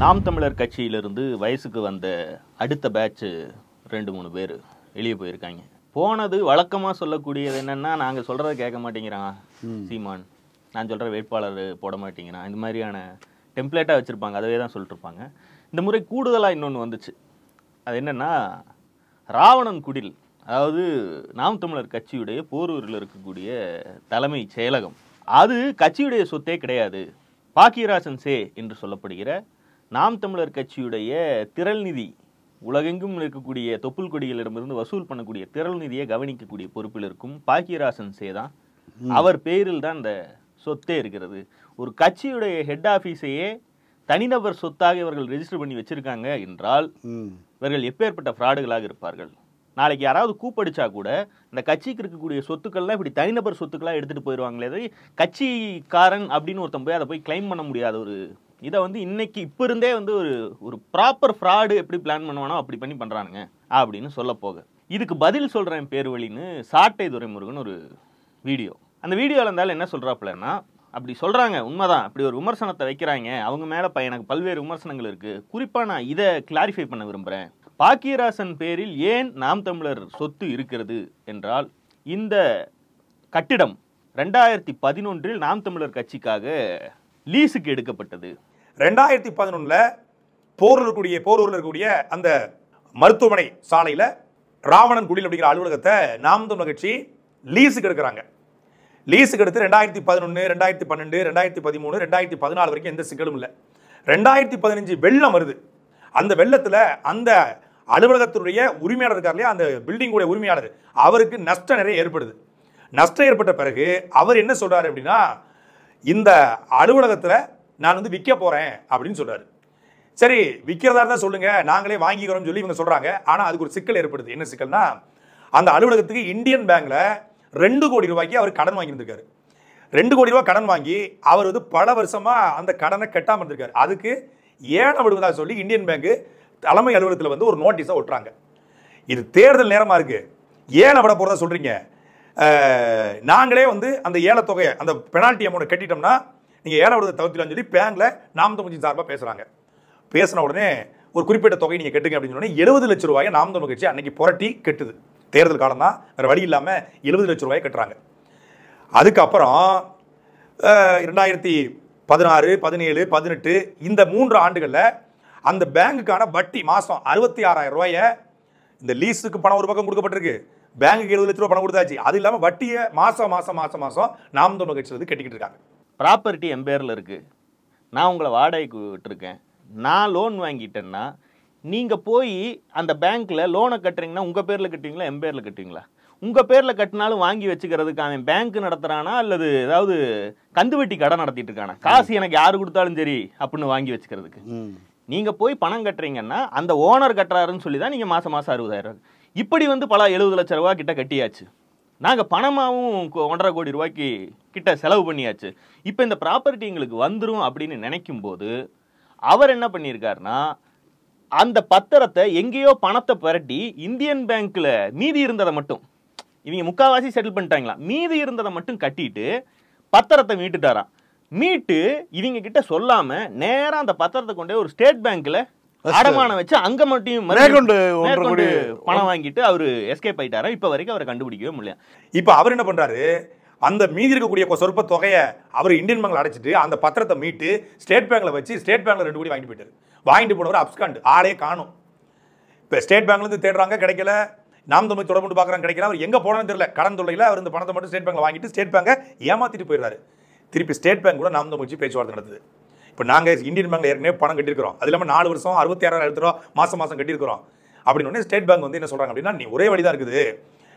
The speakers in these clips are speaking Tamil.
நாம் தமிழர் கட்சியிலிருந்து வயசுக்கு வந்த அடுத்த பேட்ச் 2-3 பேர் வெளியே போயிருக்காங்க. போனது வழக்கமாக சொல்லக்கூடியது என்னென்னா, நாங்கள் சொல்கிறத கேட்க மாட்டேங்கிறான் சீமான், நான் சொல்கிற வேட்பாளர் போட மாட்டேங்கிறான், இந்த மாதிரியான டெம்ப்ளேட்டாக வச்சுருப்பாங்க. அதவே தான் சொல்லிட்டுருப்பாங்க. இந்த முறை கூடுதலாக இன்னொன்று வந்துச்சு. அது என்னென்னா, ராவணன் குடில், அதாவது நாம் தமிழர் கட்சியுடைய போரூரில் இருக்கக்கூடிய தலைமை செயலகம், அது கட்சியுடைய சொத்தே கிடையாது. பாக்கியராஜன் சே என்று சொல்லப்படுகிற நாம் தமிழர் கட்சியுடைய திரள் நிதி, உலகெங்கும் இருக்கக்கூடிய தொப்புள் கொடிகளிடமிருந்து வசூல் பண்ணக்கூடிய திரள் நிதியை கவனிக்கக்கூடிய பொறுப்பில் இருக்கும் பாக்கியராஜன் சே தான். அவர் பேரில் தான் இந்த சொத்தே இருக்கிறது. ஒரு கட்சியுடைய ஹெட் ஆஃபீஸையே தனிநபர் சொத்தாக இவர்கள் ரெஜிஸ்டர் பண்ணி வச்சிருக்காங்க என்றால் இவர்கள் எப்பேற்பட்ட ஃப்ராடுகளாக இருப்பார்கள். நாளைக்கு யாராவது கூப்படிச்சா கூட இந்த கட்சிக்கு இருக்கக்கூடிய சொத்துக்கள்லாம் இப்படி தனிநபர் சொத்துக்களாக எடுத்துகிட்டு போயிடுவாங்களே, கட்சிக்காரன் அப்படின்னு ஒருத்தன் போய் அதை போய் கிளைம் பண்ண முடியாத ஒரு இதை இன்னைக்கு இப்போ இருந்தே ஒரு ப்ராப்பர் ஃப்ராடு எப்படி பிளான் பண்ணுவானோ அப்படி பண்ணி பண்ணுறானுங்க அப்படின்னு சொல்ல போக, இதுக்கு பதில் சொல்கிறேன் பேர் வழின்னு சாட்டை துரைமுருகன் ஒரு வீடியோ. அந்த வீடியோவில் இருந்தாலும் என்ன சொல்கிறாப்புலன்னா, அப்படி சொல்கிறாங்க உண்மைதான், அப்படி ஒரு விமர்சனத்தை வைக்கிறாங்க, அவங்க மேலே எனக்கு பல்வேறு விமர்சனங்கள் இருக்குது. குறிப்பாக நான் இதை கிளாரிஃபை பண்ண விரும்புகிறேன். பாக்கியராஜன் பேரில் ஏன் நாம் தமிழர் சொத்து இருக்கிறது என்றால், இந்த கட்டிடம் 2011 நாம் தமிழர் கட்சிக்காக லீஸுக்கு எடுக்கப்பட்டது. 2011 போரூரில் இருக்கக்கூடிய அந்த மருத்துவமனை சாலையில் ராவணன் குடில் அப்படிங்கிற அலுவலகத்தை நாம் தமிழர் கட்சி லீஸுக்கு எடுக்கிறாங்க. லீஸுக்கு எடுத்து 2011, 2012, 2013, 2014 வரைக்கும் எந்த சிக்கலும் இல்லை. 2015 வெள்ளம் வருது. அந்த வெள்ளத்தில் அந்த அலுவலகத்தினுடைய உரிமையாளர் இருக்கார் இல்லையா, அந்த பில்டிங்குடைய உரிமையாளர், அவருக்கு நஷ்டம் நிறைய ஏற்படுது. நஷ்டம் ஏற்பட்ட பிறகு அவர் என்ன சொல்றாரு அப்படின்னா, இந்த அலுவலகத்தில் நான் விற்க போறேன் அப்படின்னு சொல்றாரு. சரி, விற்கிறதா இருந்தால் சொல்லுங்க, நாங்களே வாங்கிக்கிறோம்னு சொல்லி இவங்க சொல்றாங்க. ஆனால் அதுக்கு ஒரு சிக்கல் ஏற்படுது. என்ன சிக்கல்னா, அந்த அலுவலகத்துக்கு இந்தியன் பேங்க்ல 2 கோடி ரூபாய்க்கு அவர் கடன் வாங்கியிருந்திருக்காரு. 2 கோடி ரூபாய் கடன் வாங்கி அவர் பல வருஷமா அந்த கடனை கட்டாமல் இருந்திருக்காரு. அதுக்கு ஏலம் விடுவதாக சொல்லி இந்தியன் பேங்க் தலைமை அலுவலகத்தில் ஒரு நோட்டீஸை ஒட்டுறாங்க. இது தேர்தல் நேரமா இருக்கு, ஏலம் விட போறதா சொல்றீங்க, நாங்களே அந்த ஏலத்தொகையை அந்த பெனால்ட்டி அமௌண்ட் கட்டிட்டோம்னா நீங்க ஏலம் விடுவதை தவிர்த்துலாம்னு சொல்லி பேங்க்ல நாம் தமிழ் சார்பாக பேசுறாங்க. பேசின உடனே ஒரு குறிப்பிட்ட தொகை நீங்க கட்டுங்க அப்படின்னு சொன்னோடனே 70 லட்சம் ரூபாயை நாம் தமிழ் கட்சி அன்னைக்கு புரட்டி கட்டுது. தேர்தல் காலம் தான், வேற வழி இல்லாம 70 லட்சம் ரூபாயை கட்டுறாங்க. அதுக்கப்புறம் 2016, 17, 18 இந்த 3 ஆண்டுகளில் அந்த பேங்குக்கான வட்டி மாசம் 66,000 ரூபாயை, இந்த லீஸுக்கு பணம் ஒரு பக்கம் கொடுக்கப்பட்டிருக்கு, பேங்குக்கு 70 லட்சம் ரூபாய் பணம் கொடுத்தாச்சு, அது இல்லாமல் வட்டியை மாசம் நாம் தமிழர் கட்சியில் கட்டிக்கிட்டு இருக்காங்க. ப்ராப்பர்ட்டி என் பேரில் இருக்கு, நான் உங்களை வாடகைக்கு விட்டுருக்கேன், நான் லோன் வாங்கிட்டேன்னா நீங்கள் போய் அந்த பேங்க்கில் லோனை கட்டுறீங்கன்னா உங்கள் பேரில் கட்டுவீங்களா என் பேரில் கட்டுவீங்களா? உங்கள் பேரில் கட்டினாலும் வாங்கி வச்சுக்கிறதுக்கு அவன் பேங்க் நடத்துகிறானா அல்லது ஏதாவது கந்து வட்டி கடன் நடத்திட்டு இருக்கானா? காசு எனக்கு யாரு கொடுத்தாலும் சரி அப்படின்னு வாங்கி வச்சுக்கிறதுக்கு நீங்கள் போய் பணம் கட்டுறீங்கன்னா அந்த ஓனர் கட்டுறாருன்னு சொல்லி தான் நீங்கள் மாதம் 60,000. இப்படி பல 70 லட்சம் ரூபா கிட்ட கட்டியாச்சு. நாங்கள் பணமாகவும் 1.5 கோடி ரூபாய்க்கு கிட்ட செலவு பண்ணியாச்சு. இப்போ இந்த ப்ராப்பர்ட்டி எங்களுக்கு வந்துடும் அப்படின்னு நினைக்கும் போது அவர் என்ன பண்ணியிருக்காருன்னா, அந்த பத்திரத்தை எங்கேயோ பணத்தை புரட்டி இந்தியன் பேங்க்ல மீதி இருந்ததை மட்டும் இவங்க முக்காவாசி செட்டில் பண்ணிட்டாங்களா, மீதி இருந்ததை மட்டும் கட்டிட்டு பத்திரத்தை மீட்டுட்டாராம். மீட்டு இவங்க கிட்ட சொல்லாம நேரா அந்த பத்திரத்தை கொண்டே ஒரு ஸ்டேட் பேங்க்ல அடமானம் வச்சு அங்க மட்டும் பணம் வாங்கிட்டு அவரு எஸ்கேப் ஆயிட்டாரா. இப்ப வரைக்கும் அவரை கண்டுபிடிக்கவே முடியல. இப்ப அவர் என்ன பண்றாரு, அந்த மீதி இருக்கக்கூடிய சொற்ப தொகையை அவர் இந்தியன் பேங்க்ல அடைச்சிட்டு அந்த பத்திரத்தை மீட்டு ஸ்டேட் பேங்க்ல வச்சு ஸ்டேட் பேங்க்ல 2 கோடி வாங்கிட்டு போயிட்டாரு. வாங்கிட்டு போனவர் அப்ஸ்காண்ட், ஆளே காணும். இப்ப ஸ்டேட் பேங்க்ல இருந்து தேடுறாங்க, கிடைக்கல. நாம் தமிழ் தொடர்பு பார்க்குறாங்க, கிடைக்கல. அவர் எங்க போனான்னு தெரியல. கடன் தொல்லையில் அவர் இந்த பணத்தை மட்டும் ஸ்டேட் பேங்க்ல வாங்கிட்டு ஸ்டேட் பேங்கை ஏமாத்திட்டு போயிடுறாரு. திருப்பி ஸ்டேட் பேங்க் கூட நாம் தமிழ் பேச்சுவார்த்தை நடத்துது. இப்போ நாங்கள் இந்தியன் பேங்க்ல ஏற்கனவே பணம் கட்டியிருக்கிறோம், அது இல்லாமல் 4 வருஷம் 66,000 ரூபா மாதம் கட்டியிருக்கிறோம் அப்படின்னு ஸ்டேட் பேங்க் என்ன சொல்றாங்க அப்படின்னா, நீ ஒரே வழி தான் இருக்குது,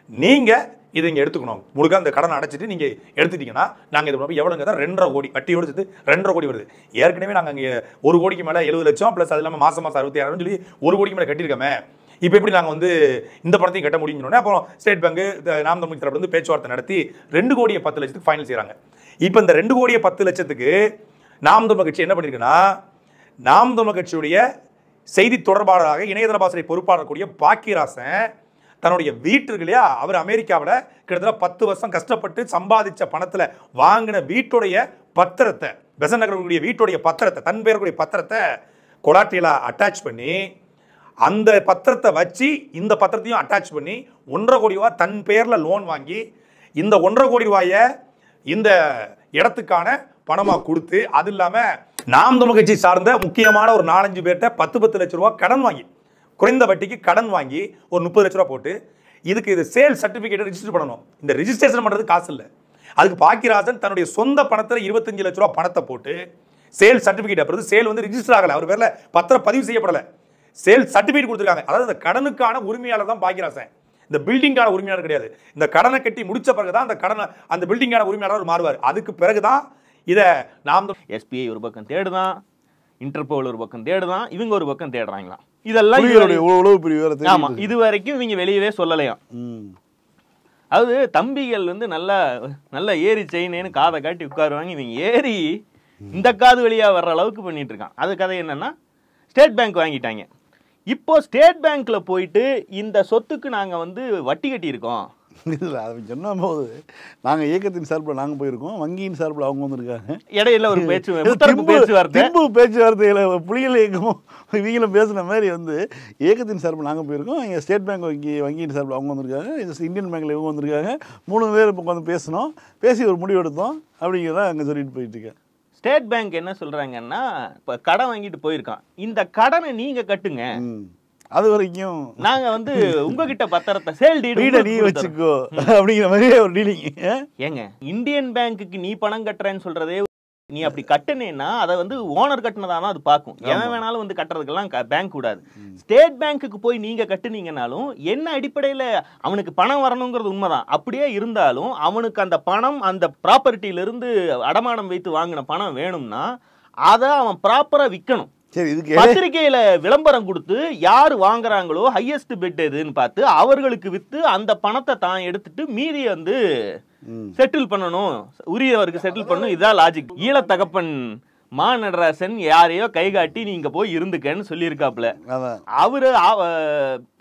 நீங்க இதை இங்கே எடுத்துக்கணும், முழுக்க அந்த கடனை அடைச்சிட்டு நீங்க எடுத்துட்டீங்கன்னா நாங்கள் இது எவ்வளோங்க தான் 2.5 கோடி வட்டியோடு சேர்த்து 2.5 கோடி வருது. ஏற்கனவே நாங்கள் அங்கே 1 கோடிக்கு மேலே 70 லட்சம் ப்ளஸ் அது இல்லாமல் மாதம் 66,000 சொல்லி 1 கோடிக்கு மேலே கட்டியிருக்கோமே, இப்போ எப்படி நாங்கள் இந்த பணத்தையும் கட்ட முடியும்னு அப்புறம் ஸ்டேட் பேங்க் நாம் தமிழ் தரப்பு பேச்சுவார்த்தை நடத்தி 2 கோடியே 10 லட்சத்துக்கு ஃபைனல் செய்கிறாங்க. இப்போ இந்த 2 கோடியே 10 லட்சத்துக்கு நாம் தமிழ் கட்சி என்ன பண்ணியிருக்குன்னா, நாம் தமிழ் கட்சியுடைய செய்தி தொடர்பாளராக இணையதள பாசறை பொறுப்பாளர் கூடிய பாக்கியராசன் தன்னுடைய வீட்டு இருக்கு இல்லையா, அவர் அமெரிக்காவில் கிட்டத்தட்ட 10 வருஷம் கஷ்டப்பட்டு சம்பாதிச்ச பணத்தில் வாங்கின வீட்டுடைய பத்திரத்தை, பெசன்ட் நகருடைய வீட்டுடைய பத்திரத்தை, தன் பேருடைய பத்திரத்தை கொலாட்ரியலா அட்டாச் பண்ணி, அந்த பத்திரத்தை வச்சு இந்த பத்திரத்தையும் அட்டாச் பண்ணி 1.5 கோடி ரூபாய் தன் பேரில் லோன் வாங்கி இந்த 1.5 கோடி ரூபாயை இந்த இடத்துக்கான பணமாக கொடுத்து, அது இல்லாமல் நாம் தமிழர் கட்சி சார்ந்த முக்கியமான ஒரு 4-5 பேர்கிட்ட 10 லட்ச ரூபா கடன் வாங்கி, குறைந்த வட்டிக்கு கடன் வாங்கி ஒரு 30 லட்ச ரூபா போட்டு, இதுக்கு இது சேல் சர்டிஃபிகேட் ரிஜிஸ்டர் பண்ணணும். இந்த ரிஜிஸ்ட்ரேஷன் பண்ணுறது காசு இல்லை. அதுக்கு பாக்கியராஜன் தன்னுடைய சொந்த பணத்தில் 25 லட்ச ரூபா பணத்தை போட்டு சேல் சர்டிஃபிகேட், அப்புறம் சேல் வந்து ரிஜிஸ்டர் ஆகலை, அவர் பேரில் பத்திரம் பதிவு செய்யப்படலை, சேல் சர்டிஃபிகேட் கொடுத்துருக்காங்க. அதாவது இந்த கடனுக்கான உரிமையாளர் தான் பாக்கியராஜன், இந்த பில்டிங்கான உரிமையாளர் கிடையாது. இந்த கடனை கட்டி முடிச்ச பிறகுதான் அந்த கடனை அந்த பில்டிங்கான உரிமையாளர் மாறுவார். அதுக்கு பிறகுதான் இதை நாம் எஸ்பிஐ ஒரு பக்கம் தேடுதான், இன்டர்போல் ஒரு பக்கம் தேடுதான், இவங்க ஒரு பக்கம் தேடுறாங்களாம். இதெல்லாம் உளவு பிரிவு. ஆமா, இது வரைக்கும் இவங்க வெளியவே சொல்லலையாம். அதாவது தம்பிகள் வந்து நல்ல ஏறி செயினேன்னு காதை காட்டி உட்காருவாங்க, இவங்க ஏறி இந்த காது வழியா வர்ற அளவுக்கு பண்ணிட்டு இருக்கான். அது கதை என்னன்னா, ஸ்டேட் பேங்க் வாங்கிட்டாங்க. இப்போ ஸ்டேட் பேங்க்ல போயிட்டு இந்த சொத்துக்கு நாங்க வந்து வட்டி கட்டி இருக்கோம். இல்லை, அதை சொன்ன போது நாங்கள் இயக்கத்தின் சார்பில் நாங்கள் போயிருக்கோம், வங்கியின் சார்பில் அவங்க வந்திருக்காங்க. இடையில ஒரு பேச்சுவார்த்தையில் புலிகள் இயக்கமும் இவங்களும் பேசுன மாதிரி வந்து இயக்கத்தின் சார்பில் நாங்கள் போயிருக்கோம், இங்கே ஸ்டேட் பேங்க் வங்கியின் சார்பில் அவங்க வந்திருக்காங்க, இந்தியன் பேங்க்கில் இவங்க வந்திருக்காங்க. 3 பேர் இப்போ வந்து பேசணும், பேசி ஒரு முடிவு எடுத்தோம் அப்படிங்கிறத அங்கே சொல்லிட்டு போயிட்டு இருக்கேன். ஸ்டேட் பேங்க் என்ன சொல்றாங்கன்னா, இப்போ கடன் வாங்கிட்டு போயிருக்கான், இந்த கடனை நீங்க கட்டுங்க, அது வரைக்கும் நாங்க வந்து உங்ககிட்ட பத்திரத்தை சேல் டீட் நீ வச்சுக்கோ அப்படிங்கிற மாதிரி ஒரு டீலிங். ஏங்க, இந்தியன் பேங்க்குக்கு நீ பணம் கட்டுறேன்னு சொல்றதே, நீ அப்படி கட்டுனேன்னா அதை வந்து ஓனர் கட்டினதான் அது பார்க்கும். எவன் வேணாலும் வந்து கட்டுறதுக்கெல்லாம் பேங்க் கூடாது. ஸ்டேட் பேங்க்குக்கு போய் நீங்க கட்டுனீங்கன்னாலும் என்ன அடிப்படையில் அவனுக்கு பணம் வரணுங்கிறது உண்மைதான். அப்படியே இருந்தாலும் அவனுக்கு அந்த பணம், அந்த ப்ராப்பர்ட்டியிலிருந்து அடமானம் வைத்து வாங்கின பணம் வேணும்னா அதை அவன் ப்ராப்பரா விற்கணும். பத்திரிகையில விளம்பரம் கொடுத்து யார் வாங்குறாங்களோ ஹையஸ்ட் பெட் எதுன்னு பார்த்து அவர்களுக்கு வித்து அந்த பணத்தை தான் எடுத்துட்டு மீதி வந்து செட்டில் பண்ணணும், உரியவருக்கு செட்டில் பண்ணணும். இதான் லாஜிக். ஈழத்தகப்பன் மா நடராசன் யாரையோ கை காட்டி நீங்க போய் இருந்துக்கன்னு சொல்லியிருக்காப்ல. அவரு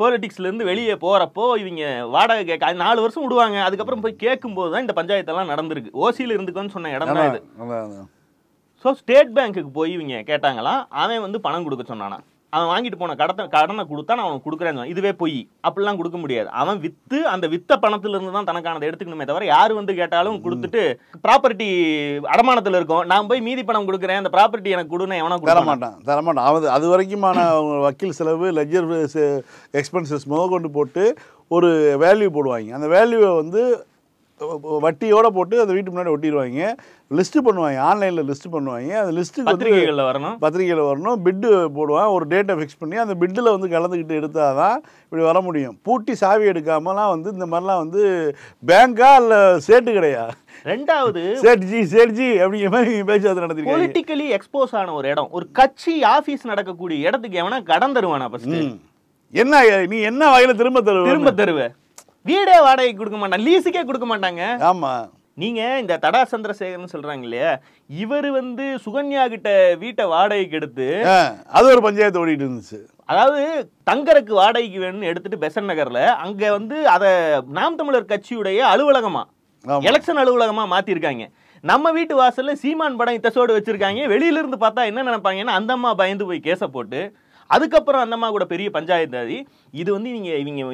பொலிட்டிக்ஸ்ல இருந்து வெளியே போறப்போ இவங்க வாடகை கேட்க 4 வருஷம் விடுவாங்க. அதுக்கப்புறம் போய் கேட்கும் போதுதான் இந்த பஞ்சாயத்தெல்லாம் நடந்திருக்கு. ஓசியில இருந்துக்கன்னு சொன்ன இடம் தான் இது. ஸோ ஸ்டேட் பேங்க்குக்கு போய் இவங்க கேட்டாங்களாம், அவன் வந்து பணம் கொடுக்க சொன்னானா, அவன் வாங்கிட்டு போன கடனை கொடுத்தா நான் அவனுக்கு கொடுக்குறேன்னு. இதுவே போய் அப்படிலாம் கொடுக்க முடியாது. அவன் வித்து அந்த வித்த பணத்துல இருந்து தான் தனக்கானதை எடுத்துக்கணுமே தவிர யார் வந்து கேட்டாலும் கொடுத்துட்டு ப்ராப்பர்ட்டி அடமானத்தில் இருக்கும், நான் போய் மீதி பணம் கொடுக்குறேன் அந்த ப்ராப்பர்ட்டி எனக்கு கொடுன்னு எவனா தரமாட்டான். அது வரைக்குமான வக்கீல் செலவு, லெட்ஜர் எக்ஸ்பென்சஸ் கொண்டு போட்டு ஒரு வேல்யூ போடுவாங்க. அந்த வேல்யூவை வந்து வட்டியோட போட்டு அந்த வீட்டு முன்னாடி ஒட்டிடுவாங்க. லிஸ்ட் பண்ணுவாங்க, ஆன்லைனில் லிஸ்ட் பண்ணுவாங்க. அந்த லிஸ்ட்டுக்கு பத்திரிகையில் வரணும், பிட்டு போடுவான், ஒரு டேட்டை ஃபிக்ஸ் பண்ணி அந்த பிட்டில் வந்து கலந்துக்கிட்டு எடுத்தால் தான் இப்படி வர முடியும். பூட்டி சாவி எடுக்காமலாம் வந்து இந்த மாதிரிலாம் வந்து பேங்கா இல்லை சேட்டு கிடையா. ரெண்டாவது சேட்ஜி அப்படிங்கிற மாதிரி பேச்சுவார்த்தை நடத்திருக்காங்க. பொலிட்டிக்கலி எக்ஸ்போஸ் ஆன ஒரு இடம், ஒரு கட்சி ஆஃபீஸ் நடக்கக்கூடிய இடத்துக்கு எவனா கடன் தருவானா? என்ன நீ என்ன வகையில் திரும்ப தருவ? வீடே வாடகைக்கு கொடுக்க மாட்டாங்க, லீஸுக்கே கொடுக்க மாட்டாங்க. ஆமா, நீங்க இந்த தடா சந்திரசேகர்னு சொல்றாங்க இல்லையா, இவர் வந்து சுகன்யா கிட்ட வீட்டை வாடகைக்கு எடுத்து அது ஒரு பஞ்சாயத்து ஓடிட்டு இருந்துச்சு. அதாவது தங்கருக்கு வாடகைக்கு வேணும்னு எடுத்துட்டு பெசன்ட் நகர்ல அங்க வந்து அதை நாம் தமிழர் கட்சியுடைய அலுவலகமா, எலெக்ஷன் அலுவலகமா மாத்திருக்காங்க. நம்ம வீட்டு வாசல்ல சீமான் படம் இத்தசோடு வச்சிருக்காங்க. வெளியில இருந்து பார்த்தா என்ன நினைப்பாங்கன்னா அந்த அம்மா பயந்து போய் கேஸை போட்டு அதுக்கப்புறம் அந்த அம்மா கூட பெரிய பஞ்சாயத்து. இது வந்து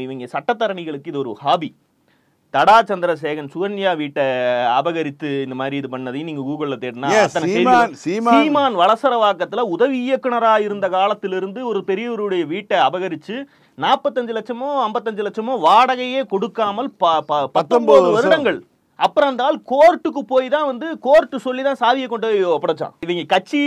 இவங்க சட்டத்தரணிகளுக்கு இது ஒரு ஹாபி. தடா சந்திரசேகரன் சுகன்யா வீட்டை அபகரித்து இந்த மாதிரி இது பண்ணதையும் நீங்க கூகுள்ல தேடினா சீமான் வலசரவாக்கத்துல உதவி இயக்குனரா இருந்த காலத்திலிருந்து ஒரு பெரியவருடைய வீட்டை அபகரிச்சு 45 லட்சமோ 55 லட்சமோ வாடகையே கொடுக்காமல் 19 வருடங்கள். அப்புறம் அந்த ஆள் கோர்ட்டுக்கு போய் தான் வந்து கோர்ட்டு சொல்லி தான் சாவியை கொண்டு போய் ஒப்படைச்சான். இவங்க கட்சி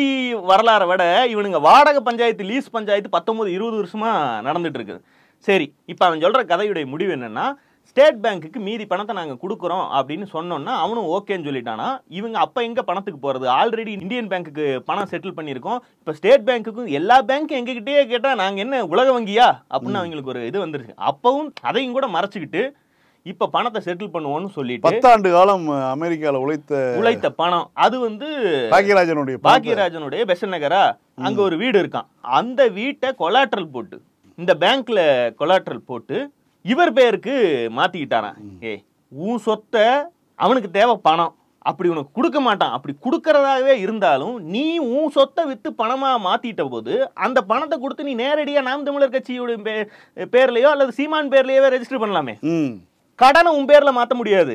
வரலாறை விட இவனுங்க வாடகை பஞ்சாயத்து, லீஸ் பஞ்சாயத்து 19-20 வருஷமா நடந்துட்டு இருக்குது. சரி, இப்போ அவன் சொல்ற கதையுடைய முடிவு என்னன்னா, ஸ்டேட் பேங்க்குக்கு மீதி பணத்தை நாங்கள் கொடுக்குறோம் அப்படின்னு சொன்னோன்னா அவனும் ஓகேன்னு சொல்லிட்டானா. இவங்க அப்போ எங்கே பணத்துக்கு போகிறது? ஆல்ரெடி இந்தியன் பேங்க்குக்கு பணம் செட்டில் பண்ணியிருக்கோம். இப்போ ஸ்டேட் பேங்க்குக்கும் எல்லா பேங்க்கும் எங்ககிட்டயே கேட்டால் நாங்கள் என்ன உலக வங்கியா அப்படின்னு அவங்களுக்கு ஒரு இது வந்துருச்சு. அப்பவும் அதையும் கூட மறைச்சிக்கிட்டு இப்ப பணத்தை செட்டில் பண்ணுவோம்னு சொல்லிட்டு 10 ஆண்டு காலம் அமெரிக்கால உழைத்த பணம் அது வந்து பாக்கியராஜனுடைய பெசன்ட் நகரா அங்க ஒரு வீடு இருக்கான். அந்த வீட்டை கொலாட்ரல் போட்டு இந்த பேங்க்ல கொலாட்ரல் போட்டு இவர் பேருக்கு மாத்திக்கிட்டாராம். உன் சொத்தை அவனுக்கு தேவை பணம், அப்படி உனக்கு கொடுக்க மாட்டான். அப்படி கொடுக்கறதாகவே இருந்தாலும் நீ உன் சொத்தை வித்து பணமா மாத்திட்ட போது அந்த பணத்தை கொடுத்து நீ நேரடியா நாம் தமிழர் கட்சியோட பேர்லயோ அல்லது சீமான் பேர்லயோ ரெஜிஸ்டர் பண்ணலாமே. கடனை உன் பேர்ல மாத்த முடியாது.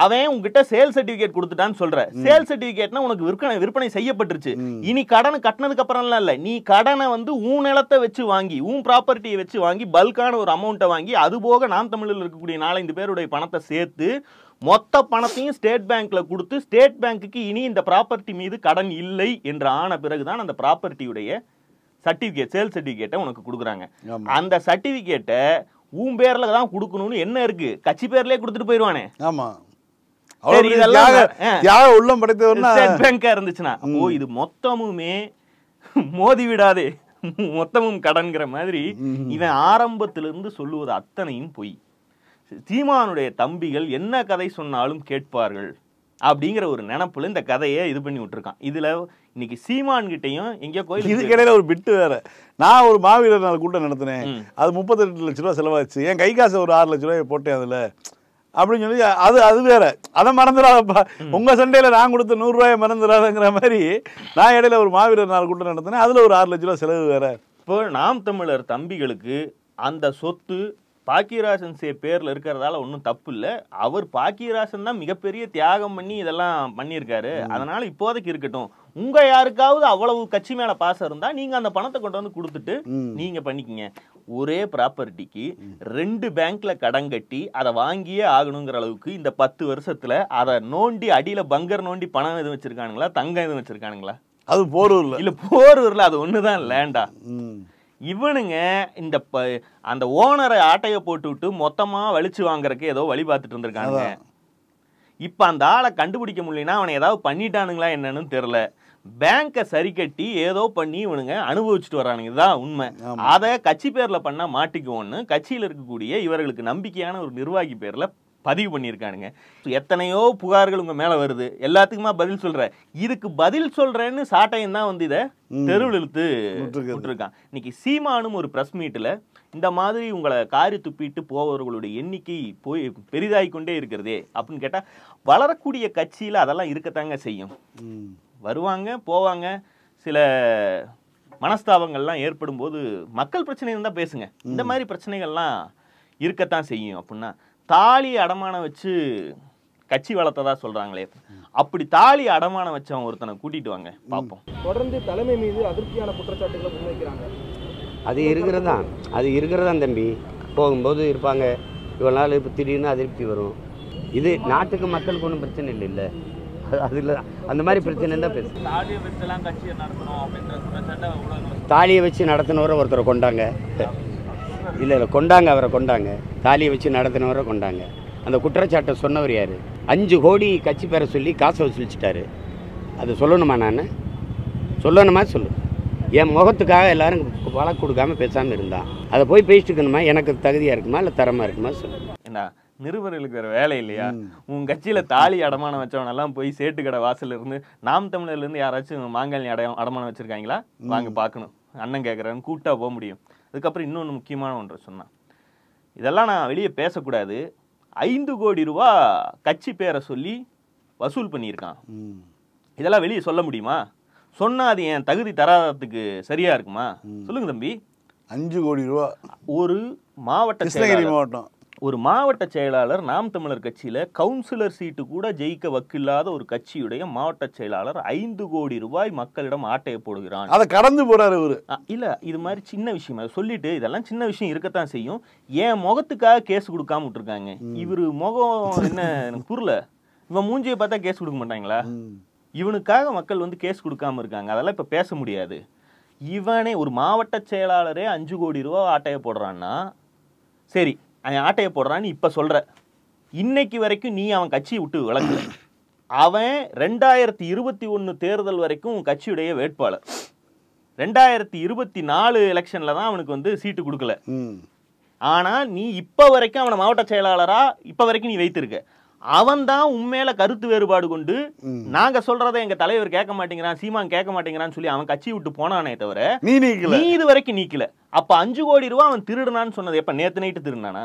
அவன் உங்ககிட்ட சேல் சர்டிபிகேட் கொடுத்துட்டான்னு சொல்ற. சேல் சர்டிபிகேட்னா உனக்கு விற்பனை செய்யப்பட்டுருச்சு. இனி கடனை கட்டினதுக்கு அப்புறம்லாம் இல்ல, நீ கடனை வந்து உன் நிலத்தை வச்சு வாங்கி உன் ப்ராப்பர்ட்டியை வச்சு வாங்கி பல்கான ஒரு அமௌண்ட்டை வாங்கி அது போக நாம் தமிழில் இருக்கக்கூடிய 4-5 பேருடைய பணத்தை சேர்த்து மொத்த பணத்தையும் ஸ்டேட் பேங்க்ல கொடுத்து ஸ்டேட் பேங்க்குக்கு இனி இந்த ப்ராப்பர்ட்டி மீது கடன் இல்லை என்று ஆன பிறகுதான் அந்த ப்ராப்பர்ட்டியுடைய சர்டிபிகேட் சேல் சர்டிபிகேட்டை உனக்கு கொடுக்குறாங்க. அந்த சர்டிபிகேட்டை உன் பேர்ல தான் கொடுக்கணும்னு என்ன இருக்கு? கட்சி பேர்லயே கொடுத்துட்டு போயிருவானே. ஆமா, உள்ளம் படைத்தவர்னா ஸ்டேட் பேங்கா இருந்துச்சுன்னா அப்போ இது மொத்தமுமே மோதி விடாதே, மொத்தமும் கடன்கிற மாதிரி இவன் ஆரம்பத்திலிருந்து சொல்லுவது அத்தனையும் பொய். சீமானுடைய தம்பிகள் என்ன கதை சொன்னாலும் கேட்பார்கள் அப்படிங்கிற ஒரு நினைப்புல இந்த கதையை இது பண்ணி விட்டுருக்கான். இதுல இன்னைக்கு சீமான் கிட்டையும் எங்கேயோ கோயில் இதுக்கிடையில ஒரு பிட்டு வேற. நான் ஒரு மாவீரர் நாள் கூட்டம் நடத்தினேன், அது 38 லட்ச ரூபா செலவாச்சு, என் கை காசை ஒரு 6 லட்ச ரூபாய் போட்டேன் அதுல அப்படின்னு சொல்லி அது வேற. அதை மறந்துடாதப்பா, உங்க சண்டையில நான் கொடுத்த 100 ரூபாயை மறந்துடாதங்கிற மாதிரி நான் இடையில ஒரு மாவீரர் நாள் கூட்டம் நடத்தினேன், அதுல ஒரு 6 லட்ச ரூபா செலவு வேற. இப்போ நாம் தமிழர் தம்பிகளுக்கு அந்த சொத்து பாக்கியராஜன் பேர்ல இருக்கிறதால ஒன்றும் தப்பு இல்லை. அவர் பாக்கியராஜன் தான் மிகப்பெரிய தியாகம் பண்ணி இதெல்லாம் பண்ணியிருக்காரு, அதனால இப்போதைக்கு இருக்கட்டும். உங்க யாருக்காவது அவ்வளவு கட்சி மேல பாசம் இருந்தா நீங்க அந்த பணத்தை கொண்டு வந்து கொடுத்துட்டு நீங்க பண்ணிக்கிங்க. ஒரே ப்ராப்பர்ட்டிக்கு 2 பேங்க்ல கடன் கட்டி அதை வாங்கியே ஆகணுங்கிற அளவுக்கு இந்த 10 வருஷத்துல அதை நோண்டி அடியில பங்கர் நோண்டி பணம் எதுவும் வச்சிருக்கானுங்களா, தங்கம் எதுவும் வச்சிருக்கானுங்களா? அது போரூர்ல இல்ல, போரூர்ல அது ஒண்ணுதான் லேண்டா. இவனுங்க இந்த அந்த ஓனரை ஆட்டையை போட்டு விட்டு மொத்தமா வலிச்சு வாங்குறதுக்கு ஏதோ வழி பார்த்துட்டு இருந்திருக்கானுங்க. இப்ப அந்த ஆளை கண்டுபிடிக்க முடியலன்னா அவனை ஏதாவது பண்ணிட்டானுங்களா என்னன்னு தெரியல. பேங்கை சரி கட்டி ஏதோ பண்ணி இவனுங்க அனுபவிச்சுட்டு வர்றானுங்க, இதுதான் உண்மை. அதை கட்சி பேர்ல பண்ணா மாட்டிக்குவோன்னு கட்சியில் இருக்கக்கூடிய இவர்களுக்கு நம்பிக்கையான ஒரு நிர்வாகி பேர்ல பதிவு பண்ணியிருக்கானுங்க. எத்தனையோ புகார்கள் உங்க மேல வருது, எல்லாத்துக்குமா பதில் சொல்ற. இதுக்கு பதில் சொல்றேன்னு சாட்டையும் தான் வந்து இதை தெருவில் இழுத்து விட்டுருக்கான். இன்னைக்கு சீமானும் ஒரு பிரஸ் மீட்ல இந்த மாதிரி உங்களை காரி துப்பிட்டு போவர்களுடைய எண்ணிக்கை போய் பெரிதாகி கொண்டே இருக்கிறதே அப்படின்னு கேட்டா, வளரக்கூடிய கட்சியில அதெல்லாம் இருக்கத்தாங்க செய்யும். வருவாங்க போவாங்க, சில மனஸ்தாபங்கள்லாம் ஏற்படும் போது மக்கள் பிரச்சனை இருந்தா பேசுங்க, இந்த மாதிரி பிரச்சனைகள்லாம் இருக்கத்தான் செய்யும். அப்படின்னா தாலி அடமானம் வச்சு கட்சி வளர்த்ததா சொல்றாங்களே, அப்படி தாலி அடமானம் வச்சவன் ஒருத்தனை கூட்டிட்டு வாங்க பார்ப்போம். தொடர்ந்து தலைமை மீது அதிருப்தியான குற்றச்சாட்டுகளை முன்வைக்கிறாங்க. அது இருக்கிறதான் தம்பி. போகும்போது இருப்பாங்க, இவ்வளோ நாள் இப்போ திடீர்னு அதிருப்தி வரும். இது நாட்டுக்கு மக்களுக்கு ஒன்றும் பிரச்சனை இல்லை. அதில் அந்த மாதிரி பிரச்சனை தான் பேசுகிறேன். தாலியை வச்சு நடத்தினவரை ஒருத்தரை கொண்டாங்க, இல்லை கொண்டாங்க, அவரை கொண்டாங்க. தாலியை வச்சு நடத்தினவரை கொண்டாங்க. அந்த குற்றச்சாட்டை சொன்னவர் யார்? 5 கோடி கட்சி பேரை சொல்லி காசை வசூலிச்சிட்டாரு. அது சொல்லணுமா? நான் சொல்லணுமா? சொல்லு. என் முகத்துக்காக எல்லாரும் வழக்கு கொடுக்காம பேசாமல் இருந்தான். அதை போய் பேசிட்டு இருக்கணுமா? எனக்கு தகுதியாக இருக்குமா இல்லை தரமாக இருக்குமா? சொல்லு. என்ன நிருபர்களுக்கு வேற வேலை இல்லையா? உன் கட்சியில தாலி அடமானம் வச்சவனெல்லாம் போய் சேட்டு கடை வாசல்ல இருந்து நாம் தமிழர்ல இருந்து யாராச்சும் மாங்காலி அடமானம் வச்சிருக்காங்களா? வாங்க பார்க்கணும், அண்ணன் கேட்குறான்னு கூட்டா போக முடியும். அதுக்கப்புறம் இன்னொன்று முக்கியமான ஒன்று சொன்னான், இதெல்லாம் நான் வெளியே பேசக்கூடாது. 5 கோடி ரூபா கட்சி பேரை சொல்லி வசூல் பண்ணியிருக்கான். இதெல்லாம் வெளியே சொல்ல முடியுமா? சொன்னா அது என் தகுதி தராததுக்கு சரியா இருக்குமா? சொல்லுங்க தம்பி. 5 கோடி ரூபா ஒரு மாவட்டம் ஒரு மாவட்ட செயலாளர் நாம் தமிழர் கட்சியில கவுன்சிலர் சீட்டு கூட ஜெயிக்க வக்கில்லாத ஒரு கட்சியுடைய மாவட்ட செயலாளர் 5 கோடி ரூபாய் மக்களிடம் ஆட்டையை போடுகிறான். அதை கடந்து போறாரு இவரு. இல்ல, இது மாதிரி சின்ன விஷயம் அதை சொல்லிட்டு இதெல்லாம் சின்ன விஷயம் இருக்கத்தான் செய்யும். என் முகத்துக்காக கேஸ் கொடுக்காம விட்டுருக்காங்க. இவரு முகம் என்ன எனக்கு புரியல. இவன் மூஞ்சியை பார்த்தா கேஸ் கொடுக்க மாட்டாங்களா? இவனுக்காக மக்கள் வந்து கேஸ் கொடுக்காம இருக்காங்க. அதெல்லாம் இப்ப பேச முடியாது. இவனே ஒரு மாவட்ட செயலாளரே 5 கோடி ரூபா ஆட்டையை போடுறான்னா சரி, அவன் ஆட்டையை போடுறான்னு இப்ப சொல்ற. இன்னைக்கு வரைக்கும் நீ அவன் கட்சியை விட்டு விலகல. அவன் 2021 தேர்தல் வரைக்கும் கட்சியுடைய வேட்பாளர். 2024 எலெக்ஷன்ல தான் அவனுக்கு வந்து சீட்டு கொடுக்கல. ஆனா நீ இப்ப வரைக்கும் அவனை மாவட்ட செயலாளரா இப்ப வரைக்கும் நீ வைத்திருக்க. அவன் தான் உண்மையில கருத்து வேறுபாடு கொண்டு நாங்க சொல்றதை எங்க தலைவர் கேட்க மாட்டேங்கிறான், சீமான் கேட்க மாட்டேங்கிறான்னு சொல்லி அவன் கட்சி விட்டு போனானே தவிர நீ இது வரைக்கும் நீக்கல. அப்ப 5 கோடி ரூபாய் அவன் திருடுனான்னு சொன்னது எப்ப? நேத்து நைட்டு திருடுனானா?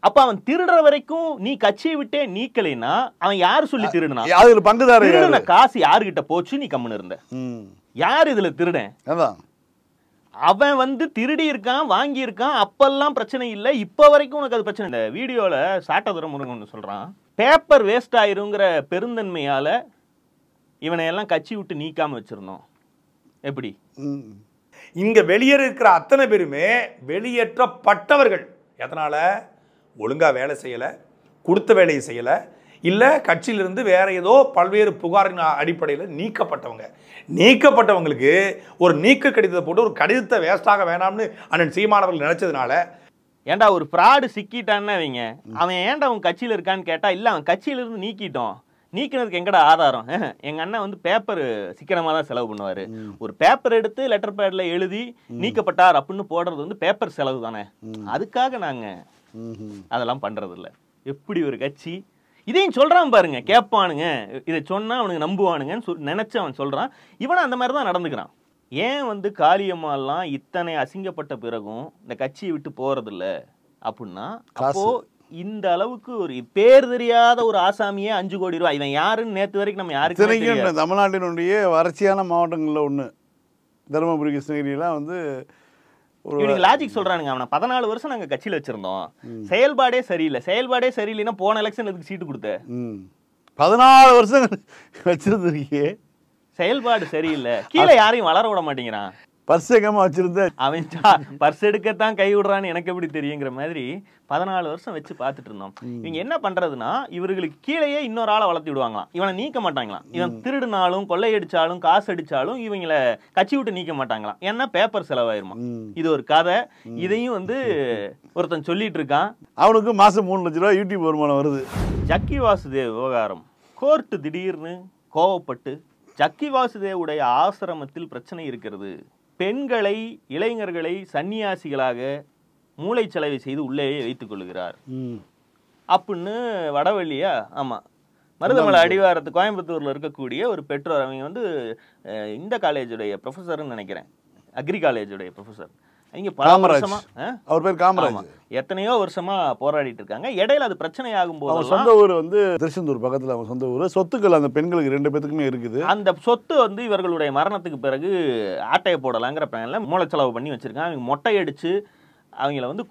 அப்ப அவன் திருடுற வரைக்கும் நீ கட்சியை விட்டே நீக்கலைன்னா அவன் யாரு சொல்லி திருடுனா? பங்குதார காசு யாருகிட்ட போச்சு? நீ கம்முன்னு இருந்த. யார் இதுல திருடன்? அவன் வந்து திருடி இருக்கான், வாங்கி இருக்கான், அப்பெல்லாம் பிரச்சனை இல்லை, இப்ப வரைக்கும் உனக்கு அது பிரச்சனை. இந்த வீடியோல சாட்டதுரை முருகன் ஒன்று சொல்றான், பேப்பர் வேஸ்ட் ஆயிருங்கிற பெருந்தன்மையால இவனை எல்லாம் கட்சி விட்டு நீக்காம வச்சிருந்தோம். எப்படி? இங்க வெளியேற இருக்கிற அத்தனை பேருமே வெளியேற்றப்பட்டவர்கள். எதனால? ஒழுங்கா வேலை செய்யல, கொடுத்த வேலையை செய்யல, இல்ல கட்சியிலிருந்து வேற ஏதோ பல்வேறு புகாரின் அடிப்படையில் நீக்கப்பட்டவங்க. நீக்கப்பட்டவங்களுக்கு ஒரு நீக்க கடிதத்தை போட்டு ஒரு கடிதத்தை வேஸ்டாக வேணாம்னு அண்ணன் சீமானவர்கள் நினைச்சதுனால, ஏன்டா ஒரு ஃப்ராடு சிக்கிட்டான்னு வைங்க, அவன் ஏன்டா அவன் கட்சியில் இருக்கான்னு கேட்டா, இல்ல அவன் கட்சியிலிருந்து நீக்கிட்டோம். நீக்கினதுக்கு எங்கடா ஆதாரம்? எங்க அண்ணன் வந்து பேப்பர் சிக்கனமா தான் செலவு பண்ணுவாரு. ஒரு பேப்பர் எடுத்து லெட்டர் பேட்ல எழுதி நீக்கப்பட்டார் அப்படின்னு போடுறது வந்து பேப்பர் செலவு தானே. அதுக்காக நாங்க அதெல்லாம் பண்றது இல்ல. எப்படி ஒரு கட்சி இதையும் சொல்றான் பாருங்க, கேட்பானுங்க, இதை சொன்னா அவனுக்கு நம்புவானுங்கன்னு நினைச்சு அவன் சொல்றான். இவன் அந்த மாதிரி தான் நடந்துக்கிறான். ஏன் வந்து காளியம்மாலாம் இத்தனை அசிங்கப்பட்ட பிறகும் இந்த கட்சியை விட்டு போறது இல்ல அப்படின்னா, அப்போ இந்த அளவுக்கு ஒரு பேர் தெரியாத ஒரு ஆசாமியே 5 கோடி ரூபாய், இவன் யாருன்னு நேத்து வரைக்கும் நம்ம யாருக்கு தமிழ்நாட்டினுடைய வறட்சியான மாவட்டங்கள்ல ஒண்ணு தருமபுரி, கிருஷ்ணகிரிலாம் வந்து லாஜிக் சொல்றானுங்க. அவனை 14 வருஷம் நாங்க கட்சியில வச்சிருந்தோம், செயல்பாடே சரியில்லை. செயல்பாடே சரியில்லைன்னா போன எலெக்ஷன் எதுக்கு சீட்டு கொடுத்த? 14 வருஷம் வச்சிருந்தீங்க, செயல்பாடு சரியில்லை, கீழே யாரையும் வளர விட மாட்டேங்கிறான். பர்ஸ் எங்கமா வச்சிருந்த, அவன் பர்ஸ் எடுக்கத்தான் கை விடுறான்னு எனக்கு எப்படி தெரியுங்கிற மாதிரி 14 வருஷம் வச்சு பார்த்துட்டு இருந்தோம். இவங்க என்ன பண்றதுன்னா, இவர்களுக்கு கீழேயே இன்னொரு ஆளை வளர்த்தி விடுவாங்களாம். இவனை நீக்க மாட்டாங்களாம். இவன் திருடுனாலும் கொள்ளையடிச்சாலும் காசு அடிச்சாலும் இவங்களை கட்சி விட்டு நீக்க மாட்டாங்களாம். ஏன்னா பேப்பர் செலவாயிருமா. இது ஒரு கதை. இதையும் வந்து ஒருத்தன் சொல்லிட்டு இருக்கான். அவனுக்கு மாசம் 3 லட்சம் ரூபாய் யூடியூப் வருமானம் வருது. ஜக்கி வாசுதேவ் விவகாரம். கோர்ட்டு திடீர்னு கோவப்பட்டு ஜக்கி வாசுதேவுடைய ஆசிரமத்தில் பிரச்சனை இருக்கிறது, பெண்களை இளைஞர்களை சன்னியாசிகளாக மூளைச்சலவை செய்து உள்ளேயே வைத்துக் கொள்கிறார் அப்படின்னு வடவள்ளியா, ஆமா, மருதமலை அடிவாரத்து கோயம்புத்தூர்ல இருக்கக்கூடிய ஒரு பெற்றோர். அவங்க வந்து இந்த காலேஜுடைய ப்ரொஃபஸர்னு நினைக்கிறேன், அக்ரி காலேஜுடைய ப்ரொஃபஸர். இங்க பல வருஷமா, அவர் பேர் காமராஜ், எத்தனையோ வருஷமா போராடிட்டு இருக்காங்க. இடையில அது பிரச்சனை ஆகும் போது, அவங்க சொந்த ஊர் வந்து திருச்செந்தூர் பக்கத்துல, அவங்க சொந்த ஊர். சொத்துக்கள் அந்த பெண்களுக்கு 2 பேத்துக்குமே இருக்குது. அந்த சொத்து வந்து இவர்களுடைய மரணத்துக்கு பிறகு ஆட்டையை போடலாங்கிற பிளான்ல மூளைச்செலவு பண்ணி வச்சிருக்காங்க. அவங்க மொட்டை அடிச்சு அவங்கள வந்து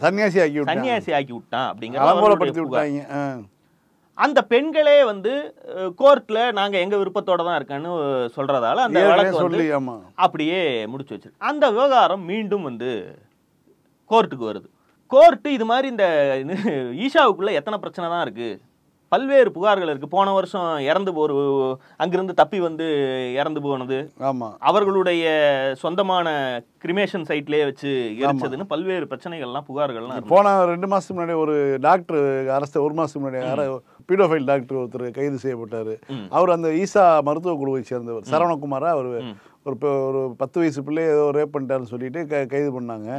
சன்னியாசி ஆக்கி விட்டான் அப்படிங்கிற அந்த பெண்களே வந்து கோர்ட்ல நாங்க எங்க விருப்பத்தோட தான் இருக்கேன்னு சொல்றதால அந்த வழக்கு வந்து அப்படியே முடிச்சு வச்சிருக்கு. அந்த விவகாரம் மீண்டும் வந்து கோர்ட்டுக்கு வருது. கோர்ட்டு இது மாதிரி இந்த ஈஷாவுக்குள்ள எத்தனை பிரச்சனை தான் இருக்கு, பல்வேறு புகார்கள் இருக்கு. போன வருஷம் இறந்து ஒரு அங்கிருந்து தப்பி வந்து இறந்து போனது, அவர்களுடைய சொந்தமான கிரிமேஷன் சைட்லயே வச்சு எரிச்சதுன்னு பல்வேறு பிரச்சனைகள்லாம் புகார்கள்லாம். போன 2 மாசத்துக்கு முன்னாடி ஒரு டாக்டர் அரசு 1 மாசத்துக்கு முன்னாடி பீடோஃபைல் டாக்டர் ஒருத்தர் கைது செய்யப்பட்டாரு. அவர் அந்த ஈசா மருத்துவ குழுவை சேர்ந்தவர் சரவணகுமாரா. அவர் ஒரு 10 வயசு பிள்ளை ஏதோ ரேப் பண்ணிட்டாருன்னு சொல்லிட்டு கைது பண்ணாங்க.